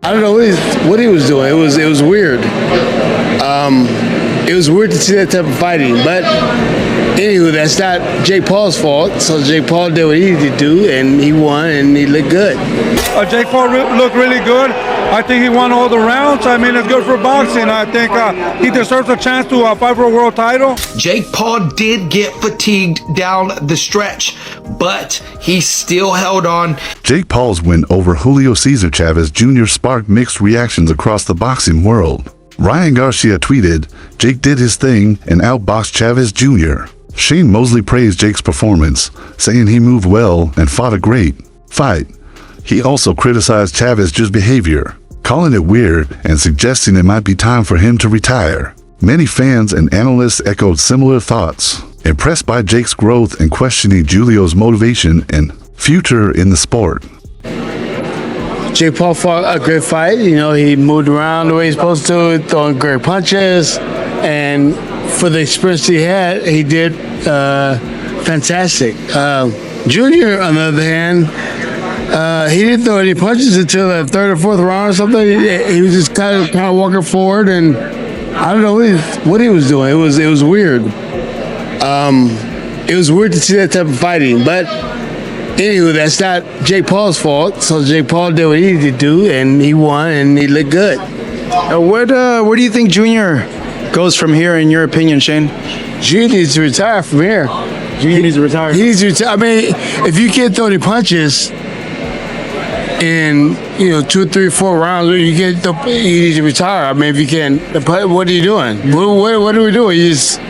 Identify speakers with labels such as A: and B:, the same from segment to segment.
A: I don't know what he was doing. It was weird. It was weird to see that type of fighting. But anywho, that's not Jake Paul's fault. So Jake Paul did what he needed to do, and he won, and he looked good.
B: Jake Paul looked really good. I think he won all the rounds. I mean, it's good for boxing. I think he deserves a chance to fight for a world title.
C: Jake Paul did get fatigued down the stretch, but he still held on.
D: Jake Paul's win over Julio Cesar Chavez Jr. sparked mixed reactions across the boxing world. Ryan Garcia tweeted, "Jake did his thing and outboxed Chavez Jr." Shane Mosley praised Jake's performance, saying he moved well and fought a great fight. He also criticized Chavez's behavior, calling it weird and suggesting it might be time for him to retire. Many fans and analysts echoed similar thoughts, impressed by Jake's growth and questioning Julio's motivation and future in the sport.
A: Jake Paul fought a great fight. You know, he moved around the way he's supposed to, throwing great punches, and for the experience he had, he did fantastic. Junior, on the other hand, he didn't throw any punches until the third or fourth round or something. He was just kind of walking forward, and I don't know what he was doing. It was weird. It was weird to see that type of fighting. But anywho, that's not Jake Paul's fault. So Jake Paul did what he needed to do, and he won, and he looked good.
E: Where do you think Junior goes from here, in your opinion, Shane?
A: Junior needs to retire from here.
E: Junior needs to retire.
A: He needs to retire. I mean, if you can't throw any punches in 2, 3, 4 rounds, you need to retire. I mean, if you can't, what are you doing? What are we doing? You just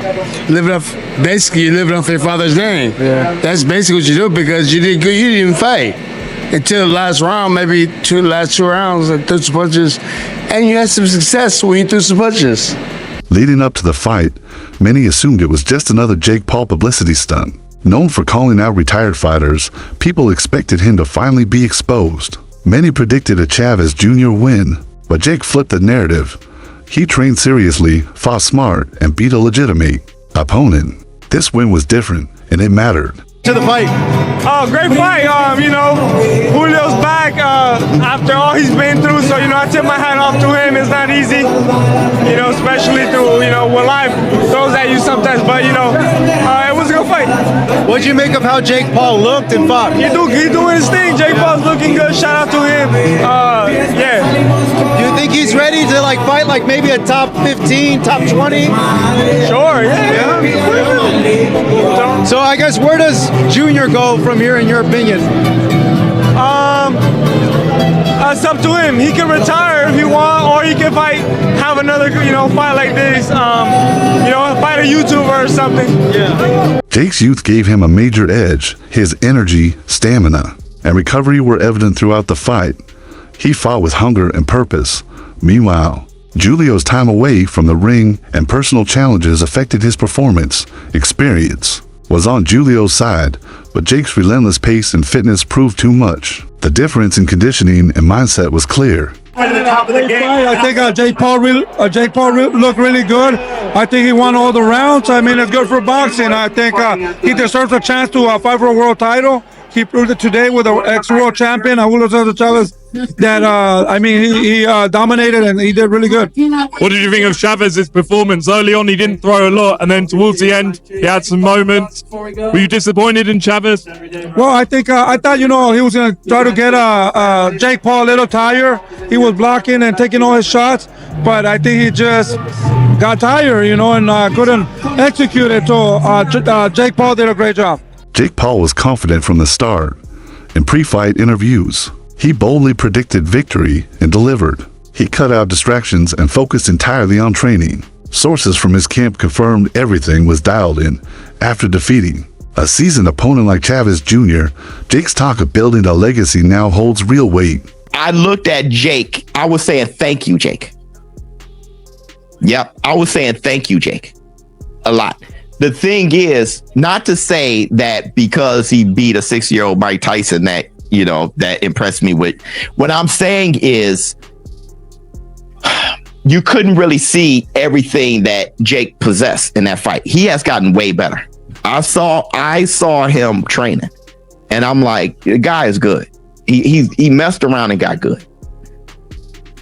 A: living off. Basically, you're living off your father's name.
E: Yeah.
A: That's basically what you do, because you didn't even fight until the last round, maybe the last 2 rounds, and threw some punches, and you had some success when you threw some punches.
D: Leading up to the fight, many assumed it was just another Jake Paul publicity stunt. Known for calling out retired fighters, people expected him to finally be exposed. Many predicted a Chavez Jr. win, but Jake flipped the narrative. He trained seriously, fought smart, and beat a legitimate opponent. This win was different, and it mattered.
B: To the fight. Great fight. Julio's back after all he's been through. So, I tip my hat off to him. It's not easy, especially through, when life throws at you sometimes. But, it was a good fight.
E: What'd you make of how Jake Paul looked and fought?
B: He doing his thing. Jake Paul's looking good. Shout out to him.
E: Do you think he's ready to fight maybe a top 15, top 20?
B: Sure, yeah.
E: So I guess where does Junior go from here, in your opinion?
B: It's up to him. He can retire if he wants, or he can have another, fight like this. Fight a YouTuber or something. Yeah.
D: Jake's youth gave him a major edge. His energy, stamina, and recovery were evident throughout the fight. He fought with hunger and purpose. Meanwhile, Julio's time away from the ring and personal challenges affected his performance. Experience was on Julio's side, but Jake's relentless pace and fitness proved too much. The difference in conditioning and mindset was clear.
B: I think Jake Paul looked really good. I think he won all the rounds. I mean, it's good for boxing. I think he deserves a chance to fight for a world title. He proved it today with an ex-world champion, Julio Cesar Chavez, that, he dominated and he did really good.
F: What did you think of Chavez's performance? Early on, he didn't throw a lot, and then towards the end, he had some moments. Were you disappointed in Chavez?
B: Well, I thought, he was going to try to get Jake Paul a little tired. He was blocking and taking all his shots, but I think he just got tired, and couldn't execute it. So Jake Paul did a great job.
D: Jake Paul was confident from the start. In pre-fight interviews, he boldly predicted victory and delivered. He cut out distractions and focused entirely on training. Sources from his camp confirmed everything was dialed in. After defeating a seasoned opponent like Chavez Jr., Jake's talk of building a legacy now holds real weight.
G: I looked at Jake. I was saying, thank you, Jake. Yep, I was saying, thank you, Jake. A lot. The thing is, not to say that because he beat a 6-year-old Mike Tyson that, that impressed me with. What I'm saying is, you couldn't really see everything that Jake possessed in that fight. He has gotten way better. I saw him training, and I'm like, the guy is good. He messed around and got good.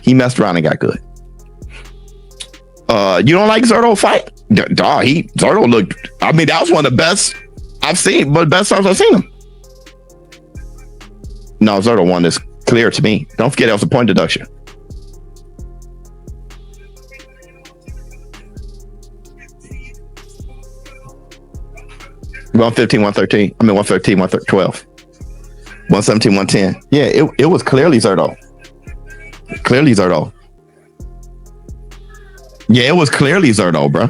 G: He messed around and got good. You don't like Zurdo fight? Dog, Zurdo looked. I mean, that was one of the best I've seen, but best times I've seen him. No, Zurdo won this clear to me. Don't forget, that was a point deduction. One 15, 113. I mean, 113, 112. 117, 110. Yeah, it was clearly Zurdo. Clearly Zurdo. Yeah, it was clearly Zurdo, bro.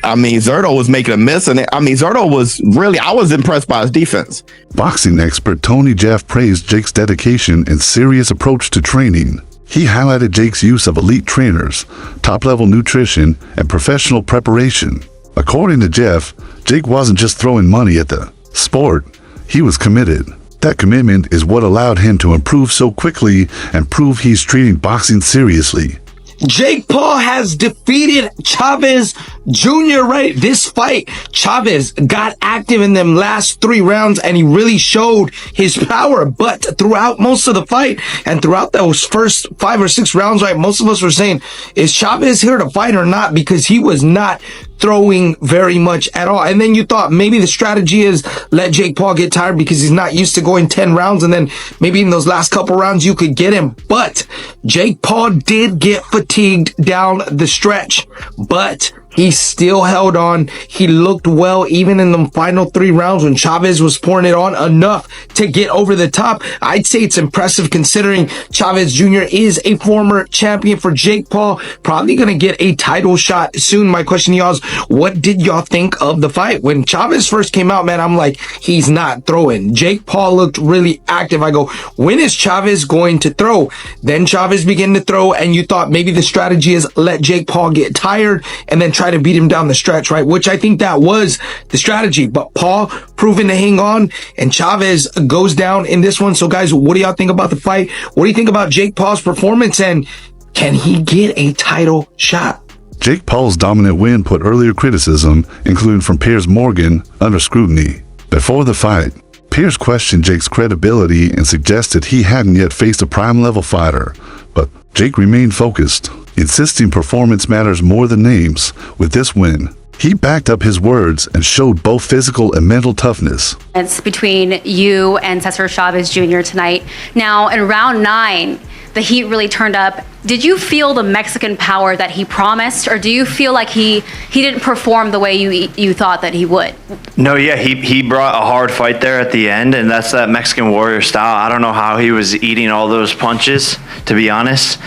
G: I mean, Zurdo was making a miss, and Zurdo was really, I was impressed by his defense.
D: Boxing expert Tony Jeff praised Jake's dedication and serious approach to training. He highlighted Jake's use of elite trainers, top-level nutrition, and professional preparation. According to Jeff, Jake wasn't just throwing money at the sport, he was committed. That commitment is what allowed him to improve so quickly and prove he's treating boxing seriously.
C: Jake Paul has defeated Chavez Jr., right? This fight, Chavez got active in them last 3 rounds and he really showed his power. But throughout most of the fight and throughout those first 5 or 6 rounds, right, most of us were saying, is Chavez here to fight or not? Because he was not throwing very much at all. And then you thought maybe the strategy is let Jake Paul get tired because he's not used to going 10 rounds. And then maybe in those last couple rounds you could get him. But Jake Paul did get fatigued down the stretch, but he still held on. He looked well even in the final 3 rounds when Chavez was pouring it on enough to get over the top. I'd say it's impressive considering Chavez Jr. is a former champion for Jake Paul. Probably going to get a title shot soon. My question to y'all is, what did y'all think of the fight? When Chavez first came out, man, I'm like, he's not throwing. Jake Paul looked really active. I go, when is Chavez going to throw? Then Chavez began to throw and you thought maybe the strategy is let Jake Paul get tired and then try to beat him down the stretch, right? Which I think that was the strategy, but Paul proven to hang on and Chavez goes down in this one. So guys, what do y'all think about the fight? What do you think about Jake Paul's performance and can he get a title shot?
D: Jake Paul's dominant win put earlier criticism, including from Piers Morgan, under scrutiny. Before the fight, Piers questioned Jake's credibility and suggested he hadn't yet faced a prime-level fighter, but Jake remained focused, insisting performance matters more than names. With this win, he backed up his words and showed both physical and mental toughness.
H: It's between you and Cesar Chavez Jr. tonight. Now, in round 9, the heat really turned up. Did you feel the Mexican power that he promised, or do you feel like he didn't perform the way you thought that he would?
I: No, yeah, he brought a hard fight there at the end, and that's that Mexican warrior style. I don't know how he was eating all those punches, to be honest.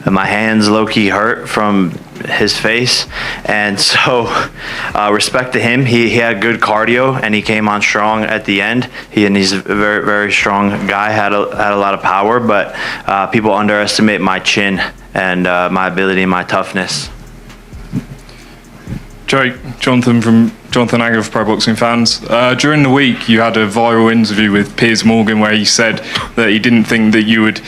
I: My hands low-key hurt from his face, and so respect to him. He had good cardio and he came on strong at the end. He's a very, very strong guy, had a lot of power, but people underestimate my chin and my ability and my toughness.
F: Jake, Jonathan Agger of Pro Boxing Fans. During the week, you had a viral interview with Piers Morgan where he said that he didn't think that you would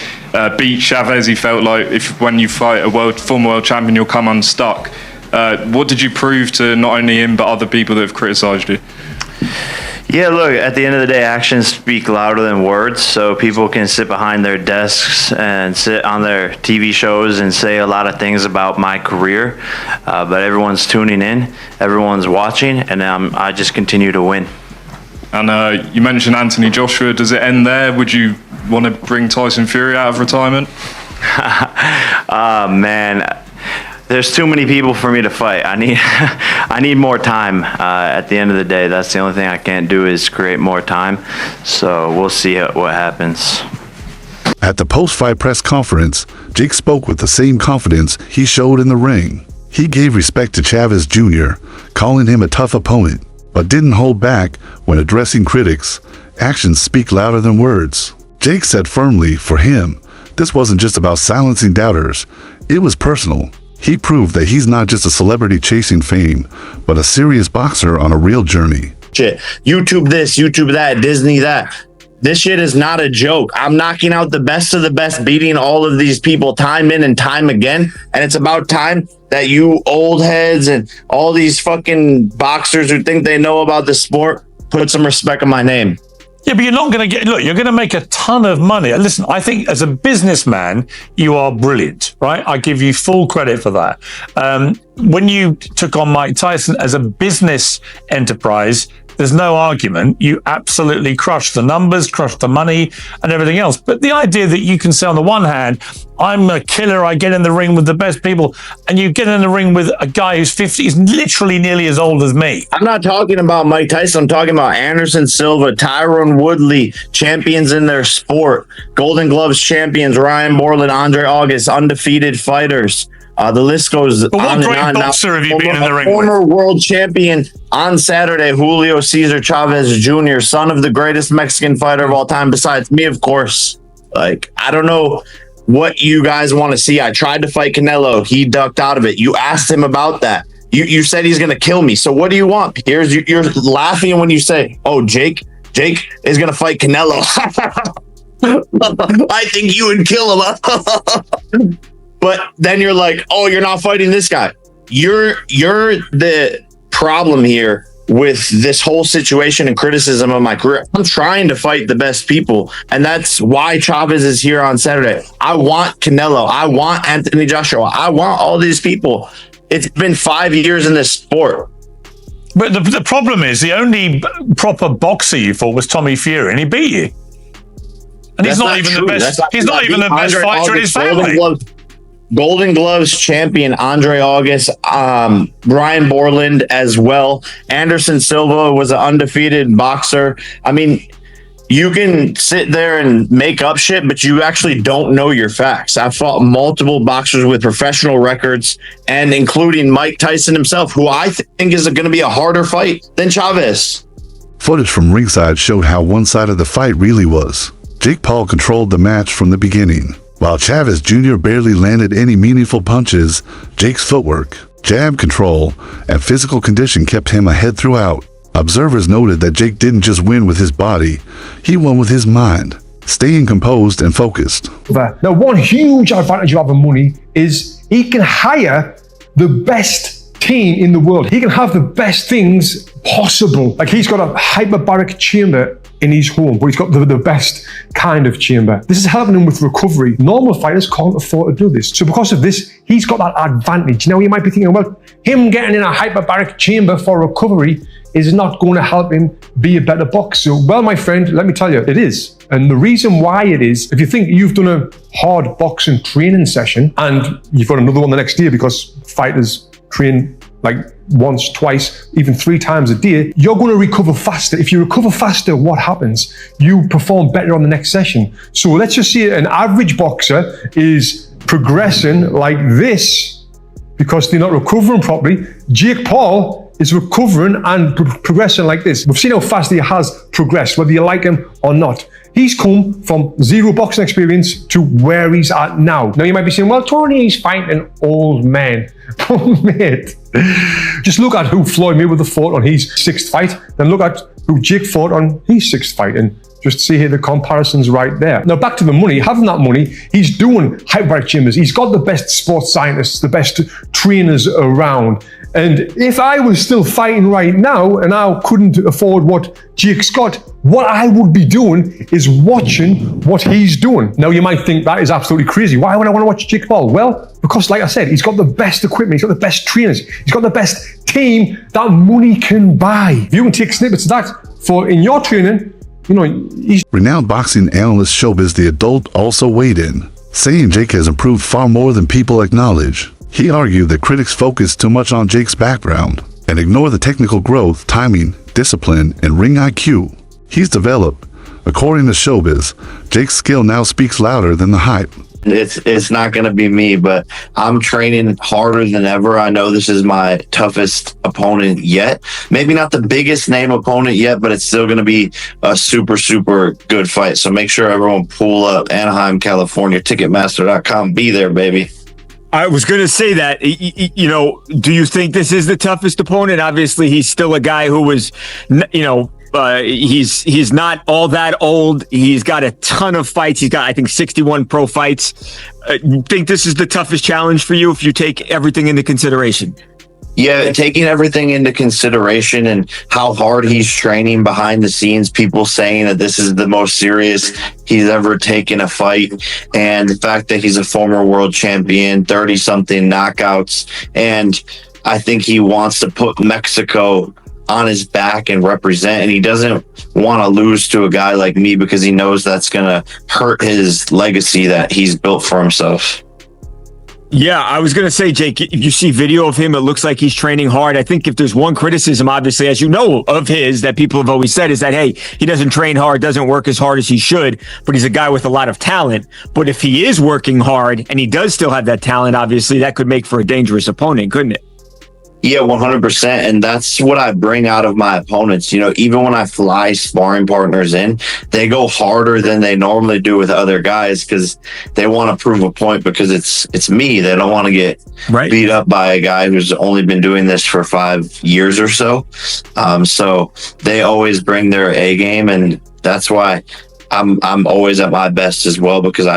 F: beat Chavez. He felt like when you fight a former world champion, you'll come unstuck. What did you prove to not only him but other people that have criticised you?
I: Yeah, look, at the end of the day, actions speak louder than words, so people can sit behind their desks and sit on their TV shows and say a lot of things about my career, but everyone's tuning in, everyone's watching, and I just continue to win.
F: And you mentioned Anthony Joshua. Does it end there? Would you want to bring Tyson Fury out of retirement?
I: Man, there's too many people for me to fight. I need more time. At the end of the day, that's the only thing I can't do is create more time. So we'll see what happens.
D: At the post-fight press conference, Jake spoke with the same confidence he showed in the ring. He gave respect to Chavez Jr., calling him a tough opponent, but didn't hold back when addressing critics. Actions speak louder than words. Jake said firmly, for him, this wasn't just about silencing doubters. It was personal. He proved that he's not just a celebrity chasing fame, but a serious boxer on a real journey.
J: Shit, YouTube this, YouTube that, Disney that. This shit is not a joke. I'm knocking out the best of the best, beating all of these people time in and time again. And it's about time that you old heads and all these fucking boxers who think they know about the sport put some respect on my name.
K: Yeah, but you're not going to you're going to make a ton of money. Listen, I think as a businessman, you are brilliant, right? I give you full credit for that. When you took on Mike Tyson as a business enterprise, there's no argument. You absolutely crushed the numbers, crushed the money and everything else. But the idea that you can say on the one hand, I'm a killer, I get in the ring with the best people, and you get in the ring with a guy who's 50, he's literally nearly as old as me.
J: I'm not talking about Mike Tyson. I'm talking about Anderson Silva, Tyrone Woodley, champions in their sport, Golden Gloves champions, Ryan Borland, Andre August, undefeated fighters. The list goes on and on.
K: Boxer have you been in the ring
J: former
K: with?
J: world champion on Saturday, Julio Cesar Chavez Jr., son of the greatest Mexican fighter of all time, besides me, of course. Like, I don't know what you guys want to see. I tried to fight Canelo. He ducked out of it. You asked him about that. You said he's going to kill me. So what do you want? You're laughing when you say, oh, Jake is going to fight Canelo. I think you would kill him. But then you're like, oh, you're not fighting this guy. You're the problem here with this whole situation and criticism of my career. I'm trying to fight the best people, and that's why Chavez is here on Saturday. I want Canelo. I want Anthony Joshua. I want all these people. It's been 5 years in this sport.
K: But the problem is the only proper boxer you fought was Tommy Fury, and he beat you. And he's not even the best. He's not even the best fighter in his family.
J: Golden Gloves champion Andre August, Ryan Borland as well. Anderson Silva was an undefeated boxer. I mean, you can sit there and make up shit, but you actually don't know your facts. I've fought multiple boxers with professional records, and including Mike Tyson himself, who I think is going to be a harder fight than Chavez.
D: Footage from ringside showed how one-sided the fight really was. Jake Paul controlled the match from the beginning. While Chavez Jr. barely landed any meaningful punches, Jake's footwork, jab control, and physical condition kept him ahead throughout. Observers noted that Jake didn't just win with his body, he won with his mind, staying composed and focused.
L: Now, one huge advantage of having money is he can hire the best team in the world. He can have the best things possible. Like, he's got a hyperbaric chamber in his home, but he's got the best kind of chamber. This is helping him with recovery. Normal fighters can't afford to do this. So because of this, he's got that advantage. Now, you might be thinking, well, him getting in a hyperbaric chamber for recovery is not going to help him be a better boxer. Well, my friend, let me tell you, it is. And the reason why it is, if you think you've done a hard boxing training session and you've got another one the next day because fighters train like once, twice, even 3 times a day, you're going to recover faster. If you recover faster, what happens? You perform better on the next session. So let's just say an average boxer is progressing like this because they're not recovering properly. Jake Paul is recovering and progressing like this. We've seen how fast he has progressed, whether you like him or not. He's come from 0 boxing experience to where he's at now. Now, you might be saying, well, Tony, he's fighting an old man. Oh, mate. Just look at who Floyd Mayweather fought on his 6th fight, then look at who Jake fought on his 6th fight, and just see here the comparisons right there. Now, back to the money. Having that money, he's doing hyperbaric chambers. He's got the best sports scientists, the best trainers around. And if I was still fighting right now and I couldn't afford what Jake's got, what I would be doing is watching what he's doing. Now, you might think that is absolutely crazy. Why would I want to watch Jake Paul? Well, because like I said, he's got the best equipment, he's got the best trainers, he's got the best team that money can buy. If you can take snippets of that for in your training, you know,
D: Renowned boxing analyst Showbiz the Adult also weighed in, saying Jake has improved far more than people acknowledge. He argued that critics focus too much on Jake's background and ignore the technical growth, timing, discipline, and ring IQ he's developed. According to Showbiz, Jake's skill now speaks louder than the hype.
J: It's not going to be me, but I'm training harder than ever. I know this is my toughest opponent yet. Maybe not the biggest name opponent yet, but it's still going to be a super, super good fight. So make sure everyone pull up Anaheim, California, Ticketmaster.com. Be there, baby.
E: I was going to say that, you know, do you think this is the toughest opponent? Obviously, he's still a guy who was, you know, he's not all that old. He's got a ton of fights. He's got, I think, 61 pro fights. You think this is the toughest challenge for you if you take everything into consideration?
J: Yeah, taking everything into consideration and how hard he's training behind the scenes, people saying that this is the most serious he's ever taken a fight, and the fact that he's a former world champion, 30-something knockouts, and I think he wants to put Mexico on his back and represent, and he doesn't want to lose to a guy like me because he knows that's going to hurt his legacy that he's built for himself.
E: Yeah, I was going to say, Jake, if you see video of him, it looks like he's training hard. I think if there's one criticism, obviously, as you know, of his that people have always said is that, hey, he doesn't train hard, doesn't work as hard as he should, but he's a guy with a lot of talent. But if he is working hard and he does still have that talent, obviously, that could make for a dangerous opponent, couldn't it?
J: Yeah, 100%. And that's what I bring out of my opponents. You know, even when I fly sparring partners in, they go harder than they normally do with other guys because they want to prove a point because it's me. They don't want to get beat up by a guy who's only been doing this for 5 years or so. So they always bring their A game, and that's why I'm always at my best as well, because I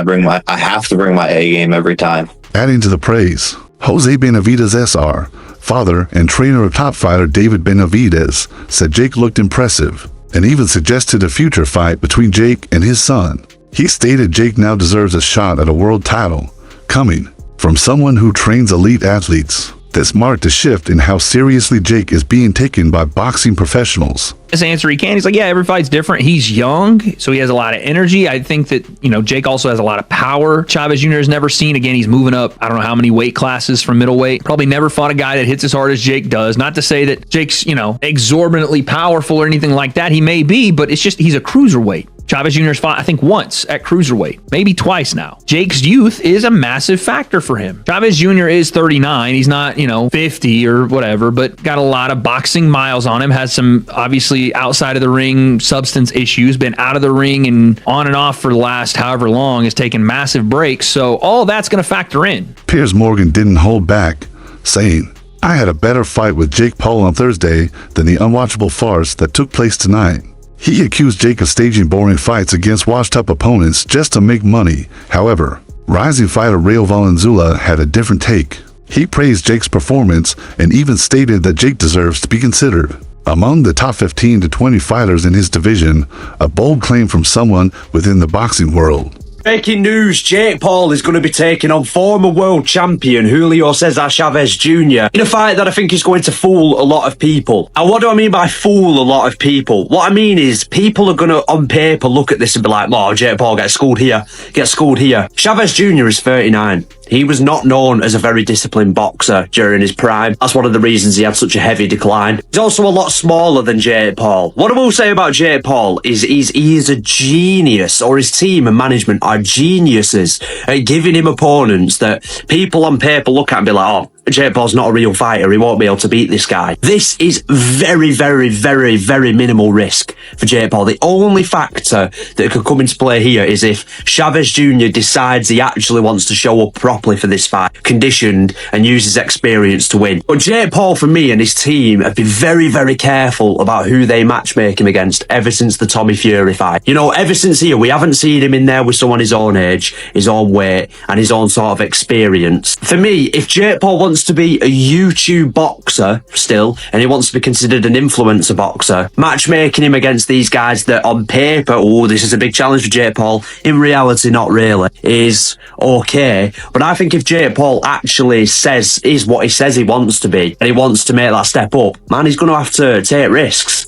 J: have to bring my A game every time.
D: Adding to the praise, Jose Benavidez SR, father and trainer of top fighter David Benavidez, said Jake looked impressive and even suggested a future fight between Jake and his son. He stated Jake now deserves a shot at a world title, coming from someone who trains elite athletes. This marked a shift in how seriously Jake is being taken by boxing professionals.
M: His answer he can. He's like, yeah, every fight's different. He's young, so he has a lot of energy. I think that, Jake also has a lot of power. Chavez Jr. has never seen. Again, he's moving up, I don't know how many weight classes from middleweight. Probably never fought a guy that hits as hard as Jake does. Not to say that Jake's, exorbitantly powerful or anything like that. He may be, but it's just he's a cruiserweight. Chavez Jr.'s fought, I think, once at cruiserweight, maybe twice now. Jake's youth is a massive factor for him. Chavez Jr. is 39. He's not, 50 or whatever, but got a lot of boxing miles on him, has some, obviously, outside of the ring substance issues, been out of the ring and on and off for the last however long, has taken massive breaks. So all that's going to factor in.
D: Piers Morgan didn't hold back, saying, I had a better fight with Jake Paul on Thursday than the unwatchable farce that took place tonight. He accused Jake of staging boring fights against washed-up opponents just to make money. However, rising fighter Rayo Valenzuela had a different take. He praised Jake's performance and even stated that Jake deserves to be considered among the top 15 to 20 fighters in his division, a bold claim from someone within the boxing world.
N: Breaking news, Jake Paul is going to be taking on former world champion Julio Cesar Chavez Jr. in a fight that I think is going to fool a lot of people. And what do I mean by fool a lot of people? What I mean is people are going to, on paper, look at this and be like, oh, Jake Paul gets schooled here, gets schooled here. Chavez Jr. is 39. He was not known as a very disciplined boxer during his prime. That's one of the reasons he had such a heavy decline. He's also a lot smaller than Jake Paul. What I will say about Jake Paul is he is a genius, or his team and management are geniuses at giving him opponents that people on paper look at and be like, oh, Jake Paul's not a real fighter. He won't be able to beat this guy. This is very, very, very, very minimal risk for Jake Paul. The only factor that could come into play here is if Chavez Jr. decides he actually wants to show up properly for this fight, conditioned, and use his experience to win. But Jake Paul, for me and his team, have been very, very careful about who they matchmake him against ever since the Tommy Fury fight. Ever since here, we haven't seen him in there with someone his own age, his own weight, and his own sort of experience. For me, if Jake Paul wants to be a YouTube boxer still, and he wants to be considered an influencer boxer, matchmaking him against these guys that on paper, oh, this is a big challenge for Jake Paul, in reality not really, is okay. But I think if Jake Paul actually is what he says he wants to be, and he wants to make that step up, man, he's going to have to take risks.